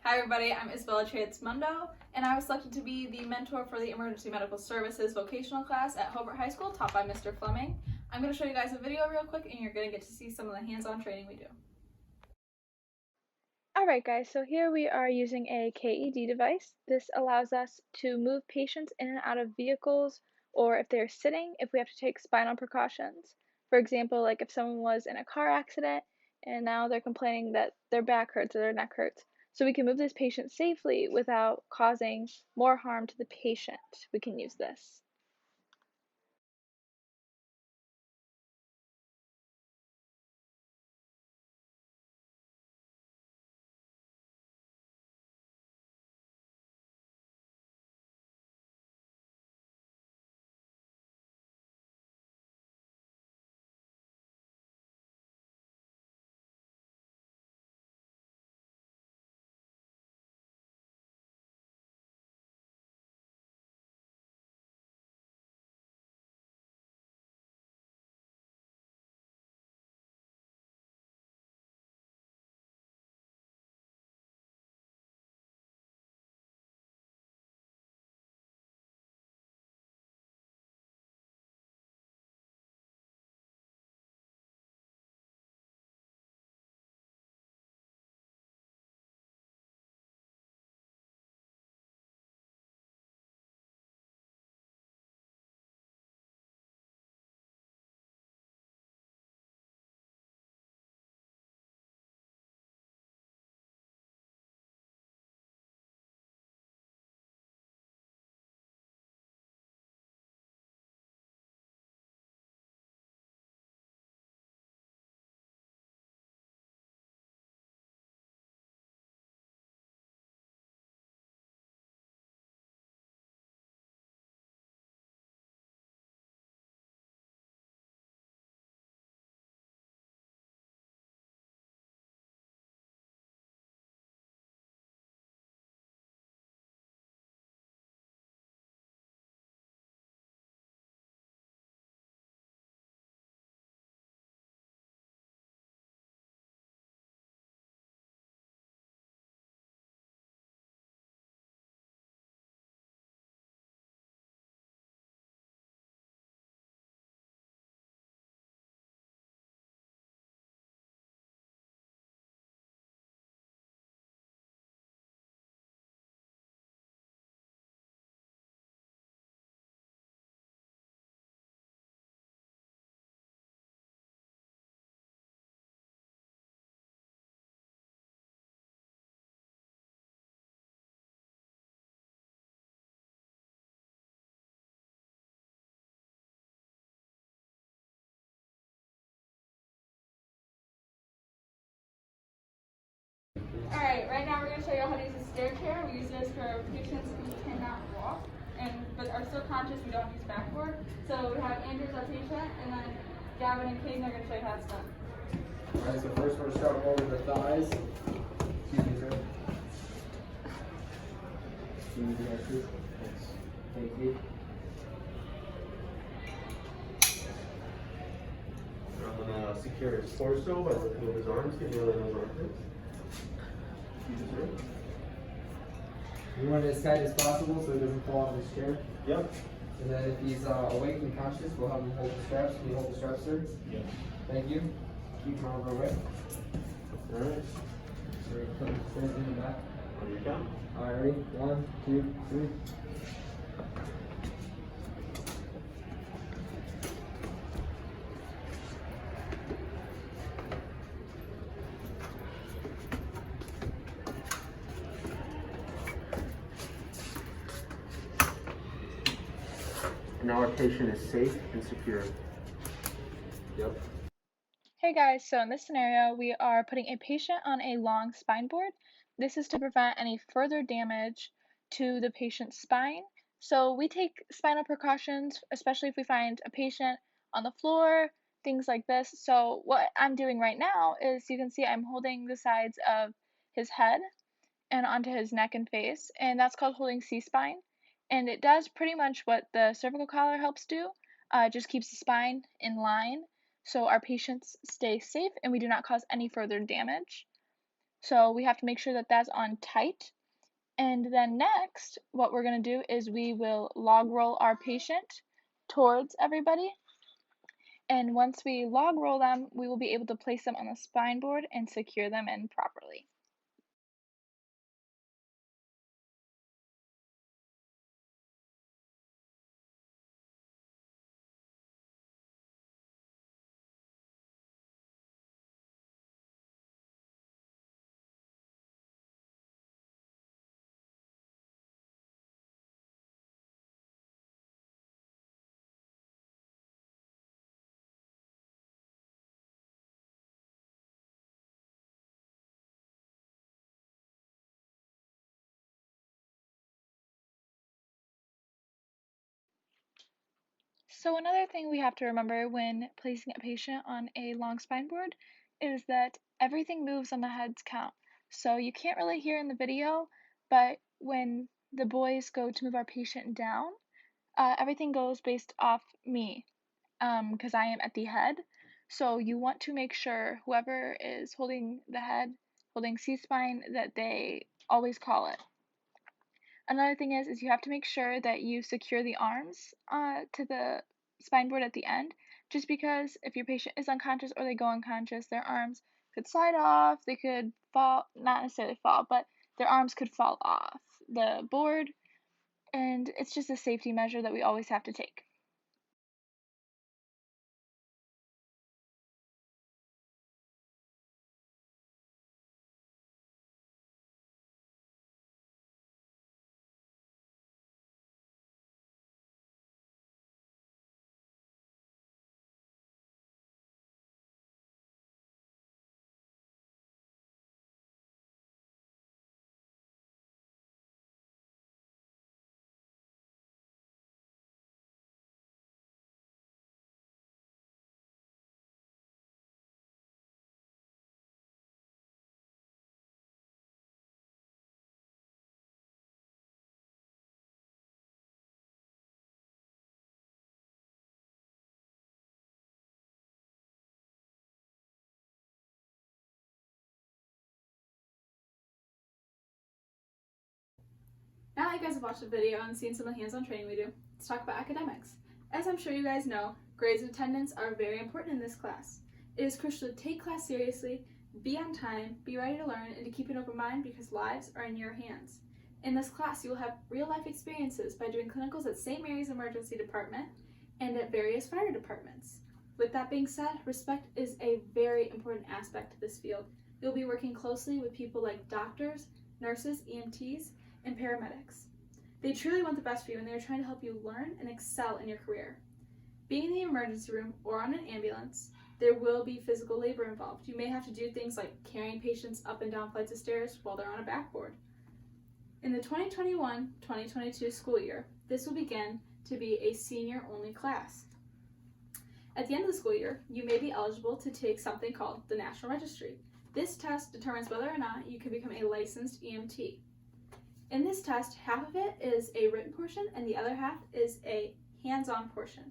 Hi everybody, I'm Isabella Chayhitz-Mundo, and I was selected to be the mentor for the Emergency Medical Services vocational class at Hobart High School, taught by Mr. Fleming. I'm going to show you guys a video real quick, and you're going to get to see some of the hands-on training we do. Alright guys, so here we are using a KED device. This allows us to move patients in and out of vehicles, or if they're sitting, if we have to take spinal precautions. For example, like if someone was in a car accident and now they're complaining that their back hurts or their neck hurts. So we can move this patient safely without causing more harm to the patient. We can use this. Alright, right now we're going to show you how to use a stair chair. We use this for patients who cannot walk but are still conscious. We don't use backboard. So we have Andrew as our patient, and then Gavin and Caden are going to show you how it's done. Alright, so first we're going to start over the thighs. Excuse me, sir. Excuse me, guys, too. Thank you. I'm going to secure his torso by lifting up his arms, getting really those armpits. We want it as tight as possible so he doesn't fall off his chair. Yep. And then if he's awake and conscious, we'll have him hold the straps. Can you hold the straps, sir? Yep. Thank you. Keep him arm away. Alright. So we put him straight in the back. On your count. Alright, ready? 1, 2, 3. Now our patient is safe and secure. Yep. Hey guys, so in this scenario, we are putting a patient on a long spine board. This is to prevent any further damage to the patient's spine. So we take spinal precautions, especially if we find a patient on the floor, things like this. So what I'm doing right now is you can see I'm holding the sides of his head and onto his neck and face, and that's called holding C-spine. And it does pretty much what the cervical collar helps do. It just keeps the spine in line so our patients stay safe and we do not cause any further damage. So we have to make sure that that's on tight. And then next, what we're going to do is we will log roll our patient towards everybody. And once we log roll them, we will be able to place them on the spine board and secure them in properly. So another thing we have to remember when placing a patient on a long spine board is that everything moves on the head's count. So you can't really hear in the video, but when the boys go to move our patient down, everything goes based off me, because I am at the head. So you want to make sure whoever is holding the head, holding C-spine, that they always call it. Another thing is you have to make sure that you secure the arms to the spine board at the end, just because if your patient is unconscious or they go unconscious, their arms could slide off, they could fall, not necessarily fall, but their arms could fall off the board, and it's just a safety measure that we always have to take. Now that you guys have watched the video and seen some of the hands-on training we do, let's talk about academics. As I'm sure you guys know, grades and attendance are very important in this class. It is crucial to take class seriously, be on time, be ready to learn, and to keep an open mind because lives are in your hands. In this class, you will have real-life experiences by doing clinicals at St. Mary's Emergency Department and at various fire departments. With that being said, respect is a very important aspect to this field. You'll be working closely with people like doctors, nurses, EMTs, and paramedics. They truly want the best for you and they are trying to help you learn and excel in your career. Being in the emergency room or on an ambulance, there will be physical labor involved. You may have to do things like carrying patients up and down flights of stairs while they're on a backboard. In the 2021-2022 school year, this will begin to be a senior-only class. At the end of the school year, you may be eligible to take something called the National Registry. This test determines whether or not you can become a licensed EMT. In this test, half of it is a written portion and the other half is a hands-on portion.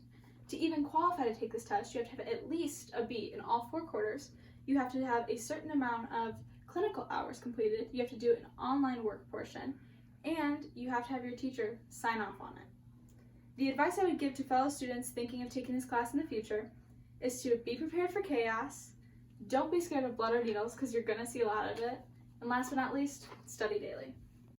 To even qualify to take this test, you have to have at least a B in all 4 quarters. You have to have a certain amount of clinical hours completed. You have to do an online work portion, and you have to have your teacher sign off on it. The advice I would give to fellow students thinking of taking this class in the future is to be prepared for chaos, don't be scared of blood or needles because you're going to see a lot of it, and last but not least, study daily.